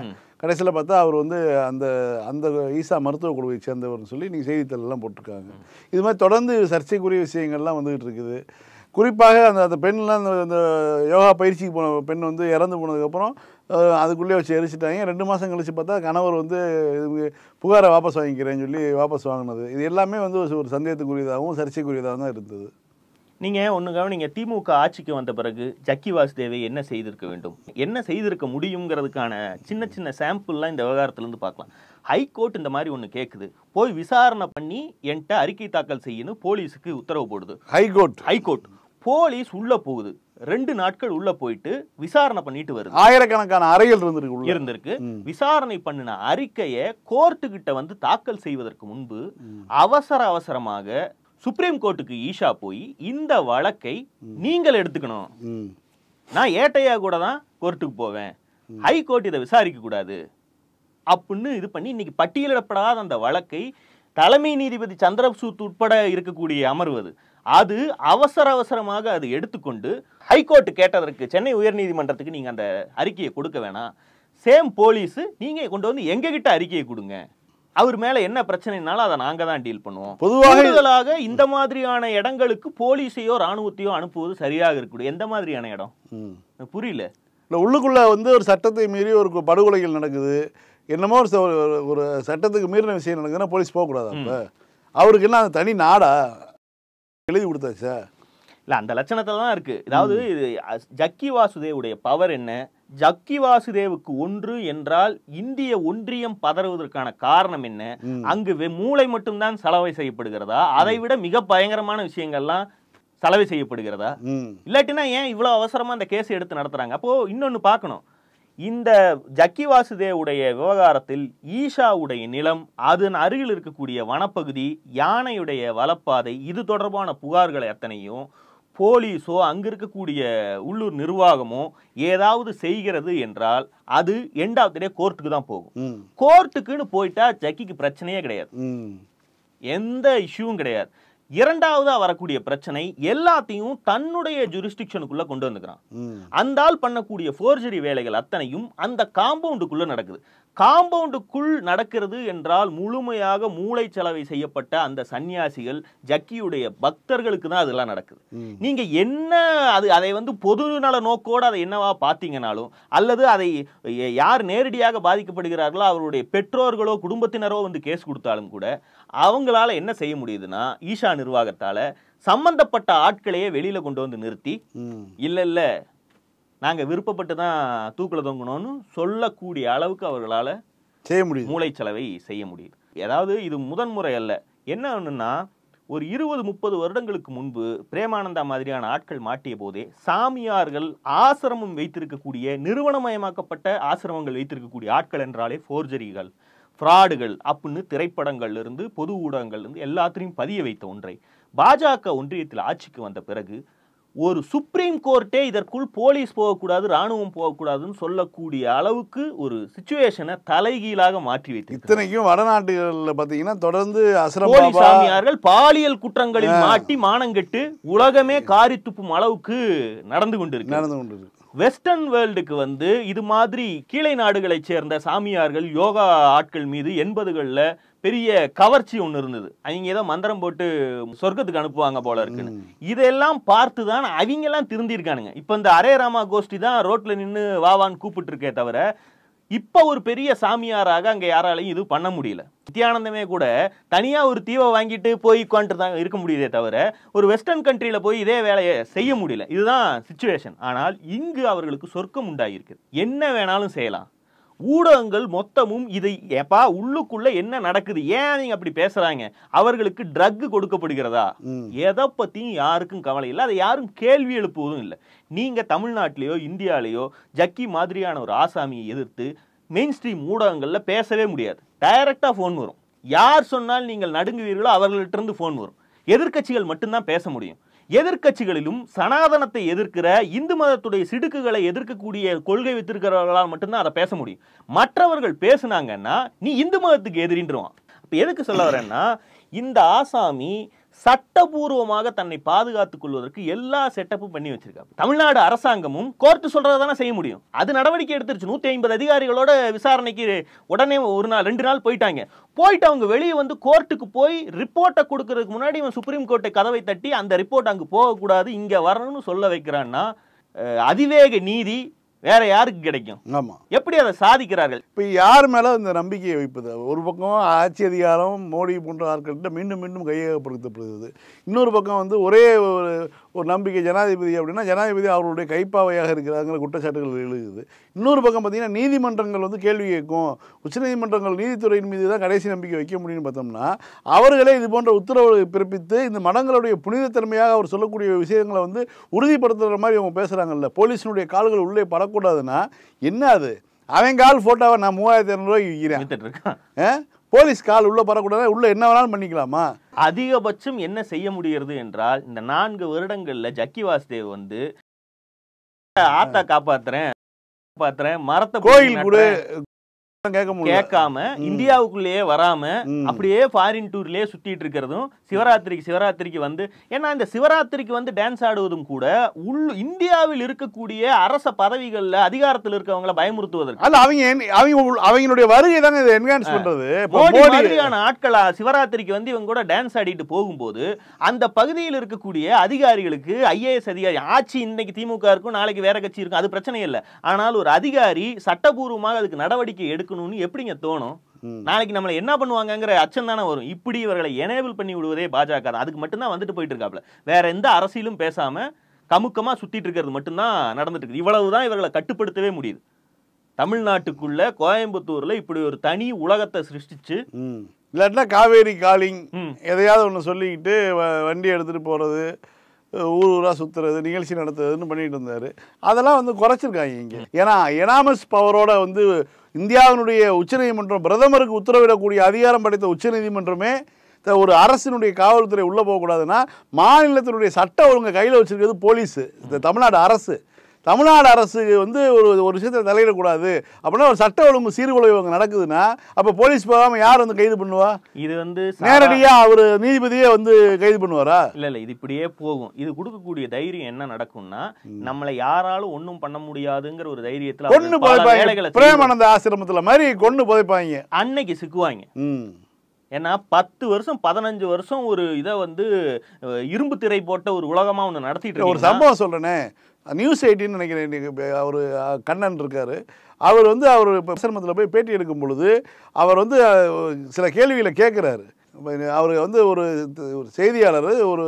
கடைசியில் பார்த்தா அவர் வந்து அந்த அந்த ஈசா மருத்துவ குழுவை சேர்ந்தவர்னு சொல்லி நீங்கள் செய்தித்தாளெல்லாம் போட்டிருக்காங்க. இது மாதிரி தொடர்ந்து சர்ச்சைக்குரிய விஷயங்கள்லாம் வந்துகிட்டு இருக்குது. குறிப்பாக அந்த பெண்லாம் அந்த யோகா பயிற்சிக்கு போன பெண் வந்து இறந்து போனதுக்கப்புறம் அதுக்குள்ளே வச்சு எரிச்சிட்டாங்க. 2 மாதம் கழிச்சு பார்த்தா கணவர் வந்து புகாரை வாபஸ் வாங்கிக்கிறேன்னு சொல்லி வாபஸ் வாங்கினது. இது எல்லாமே வந்து ஒரு சந்தேகத்துக்குரியதாகவும் சர்ச்சைக்குரியதாகவும் தான் இருந்தது. நீங்கள் ஒன்று கவனிங்க, திமுக ஆட்சிக்கு வந்த பிறகு ஜக்கி வாசுதேவை என்ன செய்திருக்க வேண்டும், என்ன செய்திருக்க முடியுங்கிறதுக்கான சின்ன சின்ன சாம்பிள்லாம் இந்த விவகாரத்துலேருந்து பார்க்கலாம். ஹைகோர்ட் இந்த மாதிரி ஒன்று கேட்குது, போய் விசாரணை பண்ணி என்கிட்ட அறிக்கை தாக்கல் செய்யணும் போலீஸுக்கு உத்தரவு போடுது. ஹைகோர்ட் போலீஸ் உள்ள போகுது, 2 நாட்கள் உள்ள போயிட்டு விசாரணை பண்ணிட்டு வருது. ஆயிரக்கணக்கான அறைகள் இருந்திருக்கு. விசாரணை பண்ணின அறிக்கையை கோர்ட்டு கிட்ட வந்து தாக்கல் செய்வதற்கு முன்பு அவசரமாக சுப்ரீம் கோர்ட்டுக்கு ஈஷா போய் இந்த வழக்கை நீங்கள் எடுத்துக்கணும், நான் ஏட்டையா கூட தான் கோர்ட்டுக்கு போவேன், ஹைகோர்ட் இதை விசாரிக்க கூடாது அப்படின்னு இது பண்ணி இன்னைக்கு பட்டியலிடப்படாத அந்த வழக்கை தலைமை நீதிபதி சந்திரசூட் உட்பட இருக்கக்கூடிய அமர்வு அது அவசரமாக அது எடுத்துக்கொண்டு ஹைகோர்ட் கேட்டதற்கு சென்னை உயர்நீதிமன்றத்துக்கு நீங்க அந்த அறிக்கையை கொடுக்க வேணாம், சேம் போலீஸ் நீங்க கொண்டு வந்து எங்க கிட்ட அறிக்கையை கொடுங்க அவர் மேல என்ன பிரச்சனைனாலும் அதை நாங்க தான் டீல் பண்ணுவோம். பொதுவாக இந்த மாதிரியான இடங்களுக்கு போலீஸையோ ராணுவத்தையோ அனுப்புவது சரியாக இருக்கக்கூடிய எந்த மாதிரியான இடம் புரியல. இல்லை, உள்ளுக்குள்ள வந்து ஒரு சட்டத்தை மீறி ஒரு படுகொலைகள் நடக்குது, என்னமோ ஒரு சட்டத்துக்கு மீறின விஷயம் நடக்குதுன்னா போலீஸ் போகக்கூடாது. அப்போ அவருக்கு என்ன தனி நாடா எழுதி கொடுத்தாச்சா? இல்லை, அந்த லட்சணத்தில் தான் இருக்கு. அதாவது ஜக்கி வாசுதேவுடைய பவர் என்ன? ஜக்கி வாசுதேவுக்கு ஒன்று என்றால் இந்திய ஒன்றியம் பதறுவதற்கான காரணம் என்ன? அங்கு மூளை மட்டும்தான் சலவை செய்யப்படுகிறதா? அதை விட மிக பயங்கரமான விஷயங்கள்லாம் சலவை செய்யப்படுகிறதா? இல்லாட்டினா ஏன் இவ்வளவு அவசரமா அந்த கேஸ் எடுத்து நடத்துறாங்க? அப்போ இன்னொன்னு பார்க்கணும். இந்த ஜக்கி வாசுதேவுடைய விவகாரத்தில் ஈஷாவுடைய நிலம், அதன் அருகில் இருக்கக்கூடிய வனப்பகுதி, யானையுடைய வலப்பாதை, இது தொடர்பான புகார்களை அத்தனையும் போலீஸோ அங்க இருக்கக்கூடிய உள்ளூர் நிர்வாகமோ ஏதாவது செய்கிறது என்றால் அது எண்ட் ஆஃப் தி டே கோர்ட்டுக்கு தான் போகும். கோர்ட்டுக்குன்னு போயிட்டா ஜக்கிக்கு பிரச்சனையே கிடையாது, எந்த இஷ்யூவும் கிடையாது. இரண்டாவதா வரக்கூடிய பிரச்சனை எல்லாத்தையும் தன்னுடைய ஜூரிஸ்டிக்ஷனுக்குள்ள கொண்டு வந்துக்கிறான். அந்த ஆள் பண்ணக்கூடிய ஃபோர்ஜரி வேலைகள் அத்தனையும் அந்த காம்பவுண்டுக்குள்ள நடக்குது. காம்பவுண்டுக்குள் நடக்கிறது என்றால் முழுமையாக மூளை செலவை செய்யப்பட்ட அந்த சன்னியாசிகள் ஜக்கியுடைய பக்தர்களுக்கு தான் அதெல்லாம் நடக்குது. நீங்க என்ன அதை வந்து பொது நல நோக்கோடு அதை என்னவா பார்த்தீங்கன்னாலும், அல்லது அதை யார் நேரடியாக பாதிக்கப்படுகிறார்களோ அவருடைய பெற்றோர்களோ குடும்பத்தினரோ வந்து கேஸ் கொடுத்தாலும் கூட அவங்களால என்ன செய்ய முடியுதுன்னா, ஈஷா நிர்வாகத்தால சம்பந்தப்பட்ட ஆட்களையே வெளியில கொண்டு வந்து நிறுத்தி இல்ல நாங்க விருப்பப்பட்டு தான் தூக்குல தொங்கணும்னு சொல்லக்கூடிய அளவுக்கு அவர்களால செய்ய முடியும், மூளை செலவை செய்ய முடியுது. ஏதாவது இது முதன்முறை அல்ல. என்ன ஒண்ணுன்னா, ஒரு 20-30 வருடங்களுக்கு முன்பு பிரேமானந்தா மாதிரியான ஆட்கள் மாட்டிய போதே சாமியார்கள் ஆசிரமம் வைத்திருக்கக்கூடிய நிறுவனமயமாக்கப்பட்ட ஆசிரமங்கள் வைத்திருக்கக்கூடிய ஆட்கள் என்றாலே ஃபோர்ஜரிகள், ஃப்ராடுகள் அப்படின்னு திரைப்படங்கள்ல இருந்து பொது ஊடகங்கள்ல இருந்து எல்லாத்தையும் பதிய வைத்த ஒன்றை பாஜக ஒன்றியத்தில் ஆட்சிக்கு வந்த பிறகு ஒரு சுப்ரீம் கோர்ட்டே இதற்குள் போலீஸ் போகக்கூடாது, ராணுவம் போகக்கூடாதுன்னு சொல்லக்கூடிய அளவுக்கு ஒரு சிச்சுவேஷனை தலைகீழாக மாற்றி வைத்து, இத்தனைக்கும் வடநாட்டுகள்ல பாத்தீங்கன்னா தொடர்ந்து போலீஸ் சாமியார்கள் பாலியல் குற்றங்களில் மாட்டி மானங்கெட்டு உலகமே காரி துப்பும் அளவுக்கு நடந்து கொண்டிருக்கு. வெஸ்டர்ன் வேர்ல்டுக்கு வந்து இது மாதிரி கீழே நாடுகளைச் சேர்ந்த சாமியார்கள் யோகா ஆட்கள் மீது 80களில் பெரிய கவர்ச்சி ஒன்று இருந்தது. அவங்க ஏதோ மந்திரம் போட்டு சொர்க்கத்துக்கு அனுப்புவாங்க போல இருக்குன்னு. இதெல்லாம் பார்த்து தான் அவங்க எல்லாம் திருந்திருக்கானுங்க. இப்ப இந்த அரே ராமா கோஷ்டி தான் ரோட்ல நின்று வாவான்னு கூப்பிட்டு இருக்கே தவிர இப்ப ஒரு பெரிய சாமியாராக அங்க யாராலையும் இது பண்ண முடியல. நித்யானந்தமே கூட தனியா ஒரு தீவை வாங்கிட்டு போய் உட்காந்துட்டு தான் இருக்க முடியுதே தவிர ஒரு வெஸ்டர்ன் கண்ட்ரியில போய் இதே வேலையை செய்ய முடியல. இதுதான் சிச்சுவேஷன். ஆனால் இங்கு அவர்களுக்கு சொர்க்கம் உண்டாகிருக்கு, என்ன வேணாலும் செய்யலாம். ஊடகங்கள் மொத்தமும் இதை ஏப்பா உள்ளுக்குள்ள என்ன நடக்குது, ஏன் நீங்க அப்படி பேசுறாங்க, அவர்களுக்கு ட்ரக் கொடுக்கப்படுகிறதா, எதை பத்தியும் யாருக்கும் கவலை இல்லை, அதை யாரும் கேள்வி எழுப்புவதும் இல்லை. நீங்க தமிழ்நாட்டிலேயோ இந்தியாலேயோ ஜக்கி மாதிரியான ஒரு ஆசாமியை எதிர்த்து மெயின் ஸ்ட்ரீம் ஊடகங்கள்ல பேசவே முடியாது. டைரக்டா போன் வரும், யார் சொன்னால் நீங்கள் நடுங்குவீர்களோ அவர்கள்ட்ட இருந்து போன் வரும். எதிர்க்கட்சிகள் மட்டும்தான் பேச முடியும். எதிர்க்கட்சிகளிலும் சனாதனத்தை எதிர்க்கிற இந்து மதத்துடைய சிடுக்குகளை எதிர்க்கக்கூடிய கொள்கை வைத்திருக்கிறவர்களால் மட்டும்தான் அதை பேச முடியும். மற்றவர்கள் பேசுனாங்கன்னா நீ இந்து மதத்துக்கு எதிரின்றான். அப்ப எதுக்கு சொல்ல வரேன்னா, இந்த ஆசாமி சட்டபூர்வமாக தன்னை பாதுகாத்துக் கொள்வதற்கு எல்லா செட்டப்பும் பண்ணி வச்சிருக்காங்க. தமிழ்நாடு அரசாங்கமும் கோர்ட்டு சொல்றதானே செய்ய முடியும். அது நடவடிக்கை எடுத்துருச்சு. 150 அதிகாரிகளோட விசாரணைக்கு உடனே ஒரு நாள் 2 நாள் போயிட்டாங்க. போயிட்டு அவங்க வெளியே வந்து கோர்ட்டுக்கு போய் ரிப்போர்ட்டை கொடுக்கறதுக்கு முன்னாடி இவன் சுப்ரீம் கோர்ட்டை கதவை தட்டி அந்த ரிப்போர்ட் அங்கு போகக்கூடாது, இங்க வரணும்னு சொல்ல வைக்கிறான்னா அதிவேக நீதி வேற யாருக்கு கிடைக்கும்? ஆமா, எப்படி அதை சாதிக்கிறார்கள்? இப்ப யார் மேல இந்த நம்பிக்கையை வைப்பது? ஒரு பக்கம் ஆட்சி அதிகாரம் மோடி போன்ற ஆட்கள்கிட்ட மீண்டும் மீண்டும் கையகப்படுத்தப்படுகிறது. இன்னொரு பக்கம் வந்து ஒரே ஒரு நம்பிக்கை ஜனாதிபதி அப்படின்னா ஜனாதிபதி அவருடைய கைப்பாவையாக இருக்கிறாங்கிற குற்றச்சாட்டுகள் எழுதுது. இன்னொரு பக்கம் பார்த்தீங்கன்னா நீதிமன்றங்கள் வந்து கேள்வி கேட்கும், உச்சநீதிமன்றங்கள் நீதித்துறையின் மீது தான் கடைசி நம்பிக்கை வைக்க முடியும்னு பார்த்தோம்னா அவர்களே இது போன்ற உத்தரவு பிறப்பித்து இந்த மடங்களுடைய புனிதத்தன்மையாக அவர் சொல்லக்கூடிய விஷயங்களை வந்து உறுதிப்படுத்துகிற மாதிரி அவங்க பேசுகிறாங்கல்ல. போலீஸினுடைய கால்கள் உள்ளே படக்கூடாதுன்னா என்ன அது? அவன் கால் ஃபோட்டோவை நான் 3200 ரூபாய்க்கு விற்கிறேன், போலீஸ் கால் உள்ள பரக்கூடாது, உள்ள என்ன வேணாலும் பண்ணிக்கலாமா? அதிகபட்சம் என்ன செய்ய முடிகிறது என்றால், இந்த 4 வருடங்கள்ல ஜக்கி வாசுதேவ் வந்து ஆத்தா காப்பாத்துறேன் மரத்தை கோயில் கூட கேட்க முடியல. கேட்காம இந்தியாவுக்குள்ளேயே வராம அப்படியே ஃபாரின் டூர்லயே சுத்திட்டு இருக்கிறதும் சிவராத்திரிக்கு வந்து ஏன்னா இந்த சிவராத்திரிக்கு வந்து டான்ஸ் ஆடுவதும் கூட இந்தியாவில் இருக்கக்கூடிய அரச பதவிகள்ல அதிகாரத்தில் இருக்கவங்களை பயமுறுத்துவதற்கு அல்ல. அவங்களுடைய வருகை தானே இதை என்ஹான்ஸ் பண்றது. மோடி மாதிரியான ஆட்களா சிவராத்திரிக்கு வந்து இவங்க கூட டான்ஸ் ஆடிட்டு போகும்போது அந்த பகுதியில் இருக்கக்கூடிய அதிகாரிகளுக்கு IAS அதிகாரி ஆட்சி இன்னைக்கு திமுக இருக்கும் நாளைக்கு வேற கட்சி இருக்கும் அது பிரச்சனை இல்லை. ஆனால் ஒரு அதிகாரி சட்டபூர்வமாக அதுக்கு நடவடிக்கை எடுக்கணும்னு எப்படிங்க தோணும்? நாளைக்கு நம்மளை என்ன பண்ணுவாங்கங்கிற அச்சம் தானே வரும். இப்படி இவர்களை எனேபிள் பண்ணி விடுவதே பாஜக தான். அதுக்கு மட்டும்தான் வந்துட்டு போயிட்டு இருக்காப்ல. வேற எந்த அரசியலும் பேசாம கமுக்கமா சுத்திட்டு இருக்கிறது மட்டும்தான் நடந்துட்டு இருக்கு. இவ்வளவுதான் இவர்களை கட்டுப்படுத்தவே முடியுது. தமிழ்நாட்டுக்குள்ள கோயம்புத்தூர்ல இப்படி ஒரு தனி உலகத்தை சிருஷ்டிச்சு இல்லாட்டினா காவேரி காலிங் எதையாவது ஒன்று சொல்லிக்கிட்டு வண்டி எடுத்துகிட்டு போகிறது, ஊராக சுற்றுறது, நிகழ்ச்சி நடத்துறதுன்னு பண்ணிட்டு இருந்தார். அதெல்லாம் வந்து குறைச்சிருக்காங்க இங்கே. ஏன்னா எனாமஸ் பவரோட வந்து இந்தியாவினுடைய உச்சநீதிமன்றம் பிரதமருக்கு உத்தரவிடக்கூடிய அதிகாரம் படைத்த உச்சநீதிமன்றமே ஒரு அரசினுடைய காவல்துறை உள்ளே போகக்கூடாதுன்னா மாநிலத்தினுடைய சட்ட ஒழுங்கை கையில் வச்சுருக்கிறது போலீஸு. இந்த தமிழ்நாடு அரசு வந்து ஒரு விஷயத்தில் தலையிடக்கூடாது அப்படின்னா ஒரு சட்ட ஒழுங்கு சீர்குலைவு நடக்குதுன்னா அப்போ போலீஸ் போகாமல் யார் வந்து கைது பண்ணுவா? இது வந்து நேரடியாக அவர் நீதிபதியே வந்து கைது பண்ணுவாரா? இல்லை இது இப்படியே போகும். இது கொடுக்கக்கூடிய தைரியம் என்ன நடக்கும்னா நம்மளை யாராலும் ஒன்றும் பண்ண முடியாதுங்கிற ஒரு தைரியத்தில் கொண்டு புதைப்பாங்க. பிரேமானந்த ஆசிரமத்தில் மாதிரி கொண்டு புதைப்பாங்க. அன்னைக்கு சிக்குவாங்க. ஏன்னா 10 வருஷம் 15 வருஷம் ஒரு இதை வந்து இரும்பு திரை போட்ட ஒரு உலகமா ஒன்று நடத்திட்டு ஒரு சம்பவம் சொல்றேனே. நியூஸ் 18 நினைக்கிறேன், அவர் கண்ணன் இருக்காரு. அவர் வந்து அவர் ஆசிரமத்தில் போய் பேட்டி எடுக்கும் பொழுது அவர் வந்து சில கேள்விகளை கேட்குறாரு. அவர் வந்து ஒரு செய்தியாளர் ஒரு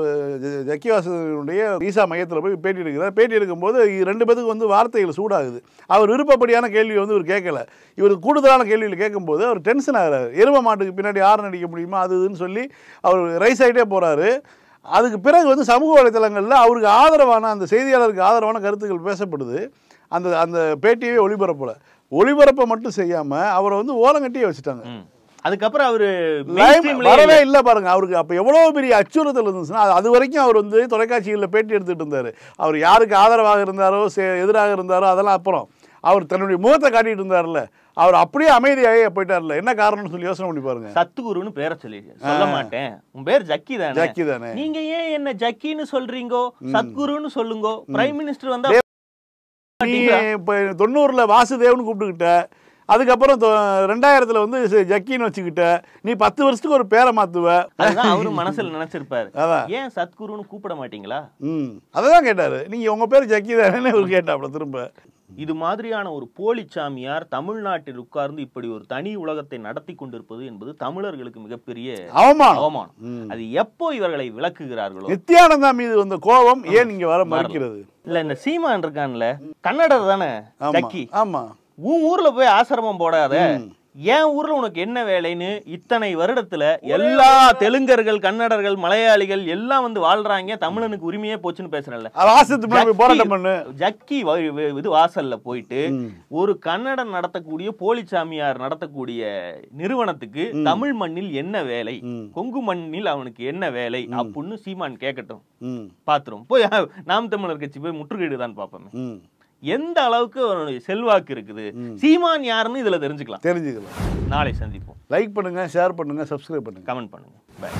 ஜக்கிவாசனுடைய ஈசா மையத்தில் போய் பேட்டி எடுக்கிறார். பேட்டி எடுக்கும்போது 2 பேருக்கு வந்து வார்த்தைகள் சூடாகுது. அவர் விருப்பப்படியான கேள்வி வந்து இவர் கேட்கல. இவர் கூடுதலான கேள்விகள் கேட்கும்போது அவர் டென்ஷன் ஆகிறார். எரும மாட்டுக்கு பின்னாடி யார் நடிக்க முடியுமா அதுன்னு சொல்லி அவர் ரைஸ் ஆகிட்டே போகிறாரு. அதுக்கு பிறகு வந்து சமூக வலைத்தளங்களில் அவருக்கு ஆதரவான அந்த செய்தியாளருக்கு ஆதரவான கருத்துக்கள் பேசப்படுது. அந்த பேட்டியவே ஒளிபரப்பை மட்டும் செய்யாமல் அவரை வந்து ஓரங்கட்டியே வச்சுட்டாங்க. அதுக்கப்புறம் அவரு வரவே இல்லை பாருங்க. அவருக்கு அப்போ எவ்வளோ பெரிய அச்சுறுத்தல் இருந்துச்சுன்னா அது வரைக்கும் அவர் வந்து தொலைக்காட்சிகளில் பேட்டி எடுத்துகிட்டு இருந்தார். அவர் யாருக்கு ஆதரவாக இருந்தாரோ எதிராக இருந்தாரோ அதெல்லாம் அப்புறம் அவர் தன்னுடைய முகத்தை காட்டிட்டு இருந்தார்ல, அவர் அப்படியே அமைதியாகவே போயிட்டார்ல. என்ன காரணம்னு சொல்லி யோசனை பண்ணி பாருங்க. சத்குருன்னு பேரை சொல்ல மாட்டேன், உன் பேர் ஜக்கி தானே, நீங்க ஏன் என்ன ஜக்கின்னு சொல்றீங்கோ, சத்குருன்னு சொல்லுங்க. பிரைம் மினிஸ்டர் வந்தா 90 வாசுதேவ்னு கூப்பிட்டுக்கிட்ட, அதுக்கப்புறம் 2000 வந்து ஜக்கின்னு வச்சுக்கிட்ட, நீ 10 வருஷத்துக்கு ஒரு பேரை மாத்துவ. அதுதான் அவரும் மனசுல நினைச்சிருப்பாரு. ஏன் சத்குருன்னு கூப்பிட மாட்டீங்களா? அதான் கேட்டாரு. நீங்க உங்க பேர் ஜக்கி தானே கேட்டாப்ல திரும்ப. இது மாதிரியான ஒரு போலி சாமியார் தமிழ்நாட்டில் உட்கார்ந்து இப்படி ஒரு தனி உலகத்தை நடத்தி கொண்டிருப்பது என்பது தமிழர்களுக்கு மிகப்பெரிய அவமானம். அது எப்போ இவர்களை விளக்குகிறார்களோ. நித்யானந்தா மீது வந்த கோபம் ஏன் இங்க வர மறுக்கிறது? இல்ல இந்த சீமான் இருக்கான்ல, கன்னடர் தானே ஜக்கி. ஆமா, உன் ஊர்ல போய் ஆசிரமம் போடாத, என் ஊர்ல உனக்கு என்ன வேலைன்னு இத்தனை வருடத்துல எல்லா தெலுங்கர்கள், கன்னடர்கள், மலையாளிகள் எல்லாம் வந்து வாழ்றாங்க. தமிழனுக்கு உரிமையே போச்சுன்னு பேசுறேன்ல. ஜக்கி இது வாசல்ல போயிட்டு ஒரு கன்னடம் நடத்தக்கூடிய போலிச்சாமியார் நடத்தக்கூடிய நிறுவனத்துக்கு தமிழ் மண்ணில் என்ன வேலை, கொங்கு மண்ணில் அவனுக்கு என்ன வேலை அப்படின்னு சீமான் கேட்கட்டும், பாத்துரும். போய் நாம் தமிழர் கட்சி போய் முற்றுகையிடுதான் பாப்போமே. எந்த அளவுக்கு அவனுடைய செல்வாக்கு இருக்குது, சீமான் யாருன்னு இதுல தெரிஞ்சுக்கலாம். நாளை சந்திப்போம். லைக் பண்ணுங்க, ஷேர் பண்ணுங்க, சப்ஸ்கிரைப் பண்ணுங்க, கமெண்ட் பண்ணுங்க. பை.